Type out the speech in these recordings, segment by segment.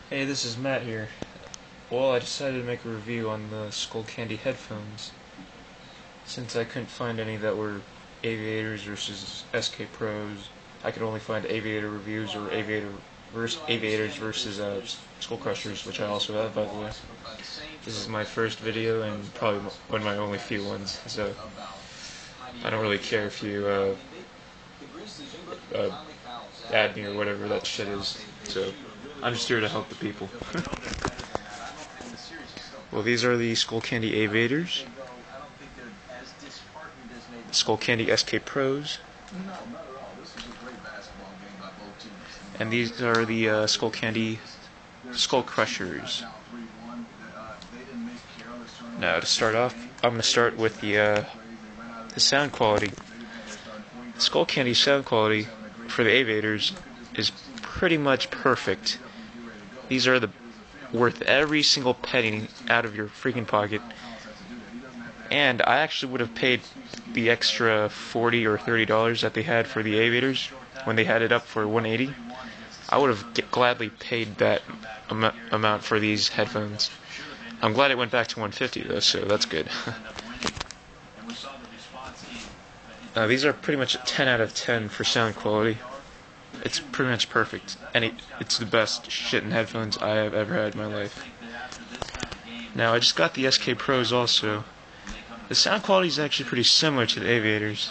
Hey, this is Matt here. Well, I decided to make a review on the Skullcandy headphones. Since I couldn't find any that were Aviators versus SK Pros, I could only find Aviator reviews or Aviators versus Skullcrushers, which I also have, by the way. This is my first video and probably one of my only few ones, so I don't really care if you add me or whatever that shit is. So I'm just here to help the people. Well, these are the Skullcandy Aviators, Skullcandy SK Pros, and these are the Skullcandy Skullcrushers. Now, to start off, I'm going to start with the sound quality. Skullcandy sound quality for the Aviators is pretty much perfect. These are worth every single penny out of your freaking pocket. And I actually would have paid the extra $40 or $30 that they had for the Aviators when they had it up for $180. I would have gladly paid that amount for these headphones. I'm glad it went back to $150 though, so that's good. These are pretty much a 10 out of 10 for sound quality. It's pretty much perfect, and it's the best shit in headphones I have ever had in my life. Now, I just got the SK Pros also. The sound quality is actually pretty similar to the Aviators.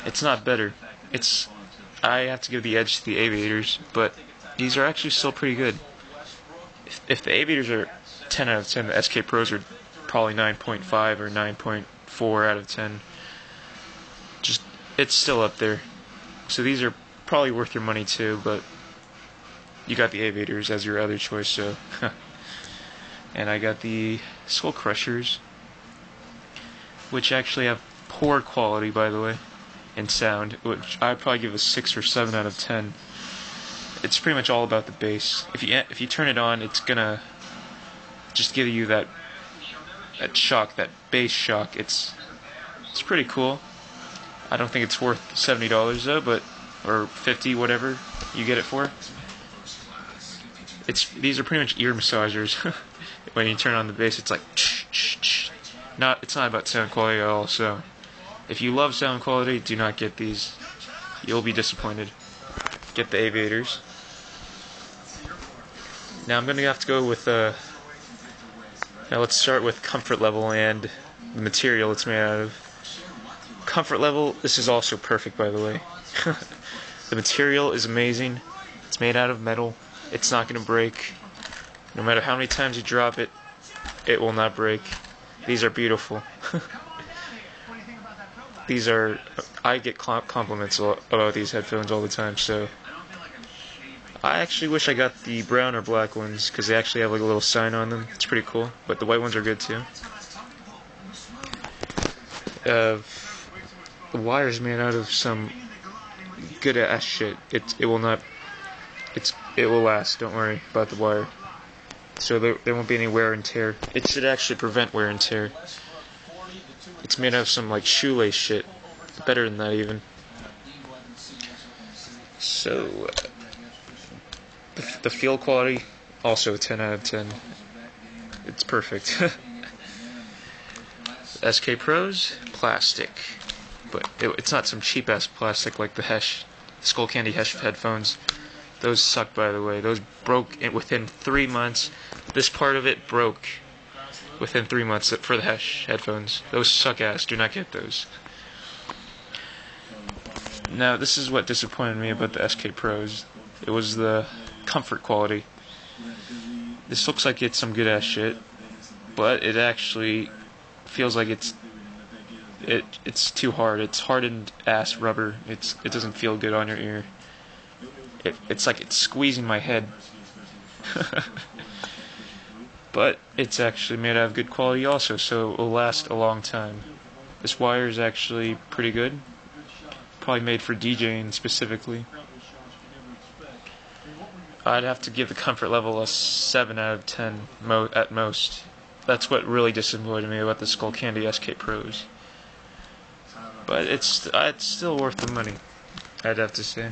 It's not better. I have to give the edge to the Aviators, but these are actually still pretty good. If the Aviators are 10 out of 10, the SK Pros are probably 9.5 or 9.4 out of 10. It's still up there. So these are probably worth your money too, but you got the Aviators as your other choice, so. And I got the Skullcrushers, which actually have poor quality, by the way, in sound, which I'd probably give a 6 or 7 out of 10. It's pretty much all about the bass. If you turn it on, it's gonna just give you that shock, that bass shock. It's pretty cool. I don't think it's worth $70 though, or $50, whatever you get it for. These are pretty much ear massagers. When you turn on the bass, it's like it's not about sound quality at all. So if you love sound quality, do not get these. You'll be disappointed. Get the Aviators. Now I'm gonna have to go with now let's start with comfort level and the material it's made out of. Comfort level, this is also perfect, by the way. The material is amazing. It's made out of metal. It's not going to break. No matter how many times you drop it, it will not break. These are beautiful. I get compliments about these headphones all the time, so I actually wish I got the brown or black ones, because they actually have like a little sign on them. It's pretty cool, but the white ones are good too. The wire's made out of some good ass shit. It will last. Don't worry about the wire. So there won't be any wear and tear. It should actually prevent wear and tear. It's made out of some like shoelace shit. Better than that even. So the feel quality, also a 10 out of 10. It's perfect. SK Pros, plastic. But it's not some cheap ass plastic like the Skullcandy Hesh headphones. Those suck, by the way. Those broke within 3 months. This part of it broke within 3 months for the Hesh headphones. Those suck ass. Do not get those. Now, this is what disappointed me about the SK Pros. It was the comfort quality. This looks like it's some good ass shit, but it actually feels like it's too hard. It's hardened ass rubber. It doesn't feel good on your ear. It's like it's squeezing my head. But it's actually made out of good quality also, so it will last a long time. This wire is actually pretty good. Probably made for DJing specifically. I'd have to give the comfort level a 7 out of 10 at most. That's what really disappointed me about the Skullcandy SK Pros. But it's still worth the money, I'd have to say.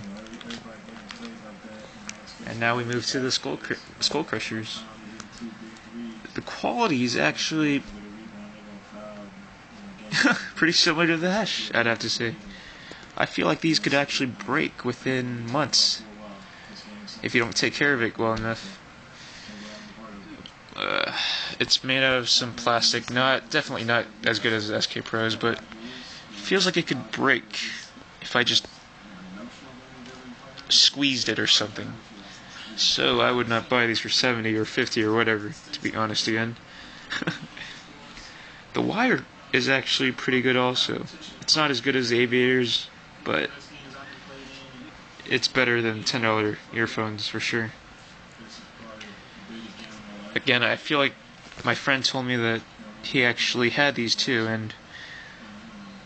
And now we move to the Skullcrushers. The quality is actually pretty similar to the Hesh, I'd have to say. I feel like these could actually break within months if you don't take care of it well enough. It's made out of some plastic, definitely not as good as the SK Pros, but it feels like it could break if I just squeezed it or something. So I would not buy these for 70 or 50 or whatever, to be honest again. The wire is actually pretty good also. It's not as good as the Aviators, but it's better than $10 earphones for sure. Again, I feel like my friend told me that he actually had these too, and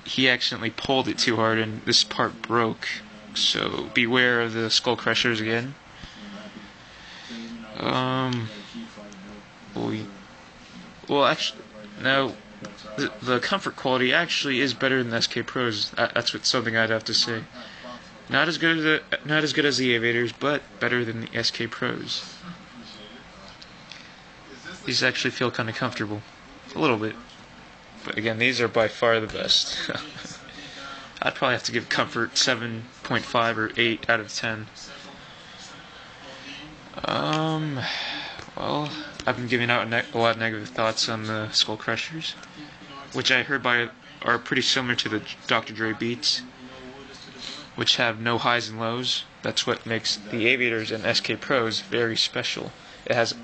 he accidentally pulled it too hard and this part broke. So beware of the Skullcrushers again. Well, actually, no. The comfort quality actually is better than the SK Pros. That's something I'd have to say. Not as good as the Aviators, but better than the SK Pros. These actually feel kind of comfortable, a little bit. But again, these are by far the best. I'd probably have to give comfort 7.5 or 8 out of 10. Well, I've been giving out a lot of negative thoughts on the Skullcrushers, which I heard are pretty similar to the Dr. Dre Beats, which have no highs and lows. That's what makes the Aviators and SK Pros very special. It has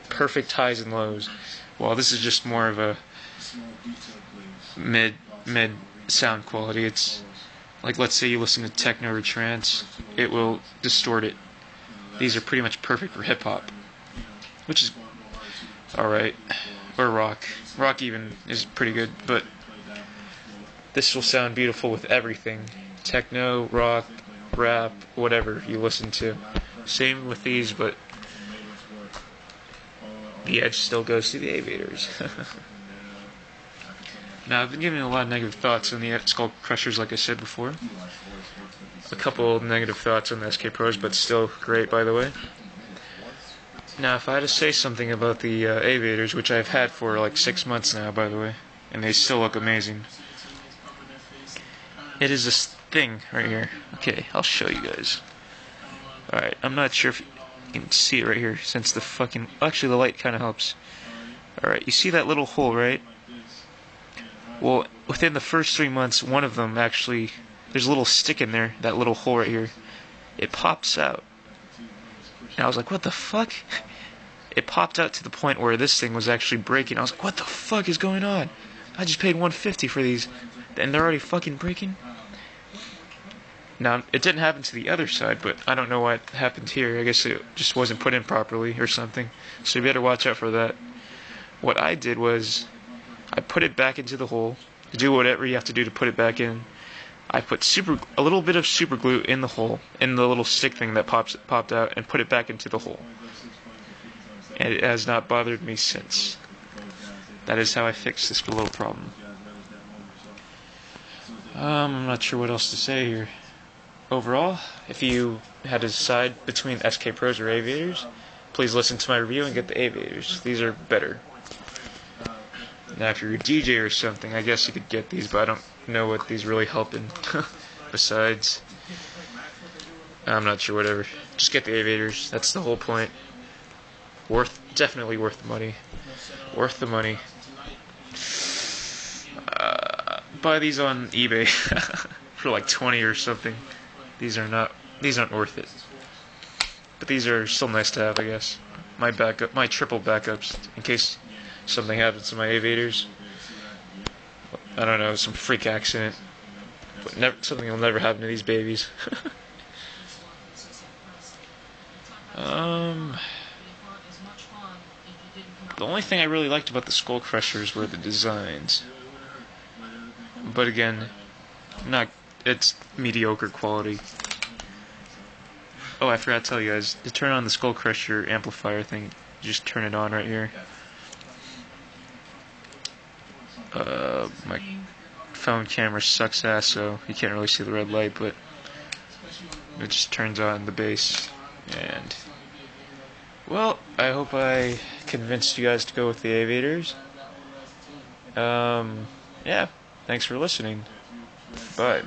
perfect highs and lows, while this is just more of a mid sound quality. It's like, let's say you listen to techno or trance, it will distort it. These are pretty much perfect for hip-hop, which is alright, or rock. Rock even is pretty good, but this will sound beautiful with everything. Techno, rock, rap, whatever you listen to. Same with these, but the edge still goes to the Aviators. Now, I've been giving a lot of negative thoughts on the Skullcrushers, like I said before. A couple negative thoughts on the SK Pros, but still great, by the way. Now, if I had to say something about the Aviators, which I've had for like 6 months now, by the way, and they still look amazing, it is this thing right here. Okay, I'll show you guys. Alright, I'm not sure if you can see it right here, since the fucking... Actually, the light kind of helps. Alright, you see that little hole, right? Well, within the first 3 months, one of them actually... There's a little stick in there, that little hole right here. It pops out. And I was like, what the fuck? It popped out to the point where this thing was actually breaking. I was like, what the fuck is going on? I just paid $150 for these, and they're already fucking breaking? Now, it didn't happen to the other side, but I don't know what happened here. I guess it just wasn't put in properly or something. So you better watch out for that. What I did was, I put it back into the hole. Do whatever you have to do to put it back in. I put a little bit of super glue in the hole, in the little stick thing that popped out, and put it back into the hole. And it has not bothered me since. That is how I fixed this little problem. I'm not sure what else to say here. Overall, if you had to decide between SK Pros or Aviators, please listen to my review and get the Aviators. These are better. Now, if you're a DJ or something, I guess you could get these, but I don't know what these really help in. Besides, I'm not sure, whatever. Just get the Aviators, that's the whole point. Definitely worth the money. Worth the money. Buy these on eBay for like 20 or something. These aren't worth it. But these are still nice to have, I guess. My triple backups, in case something happens to my Aviators. I don't know, some freak accident. But something will never happen to these babies. The only thing I really liked about the Skullcrushers were the designs. But again, it's mediocre quality. Oh, I forgot to tell you guys, to turn on the Skullcrusher amplifier thing, just turn it on right here. My phone camera sucks ass, so you can't really see the red light, but it just turns on the bass, and Well, I hope I convinced you guys to go with the Aviators. Yeah, thanks for listening. Bye.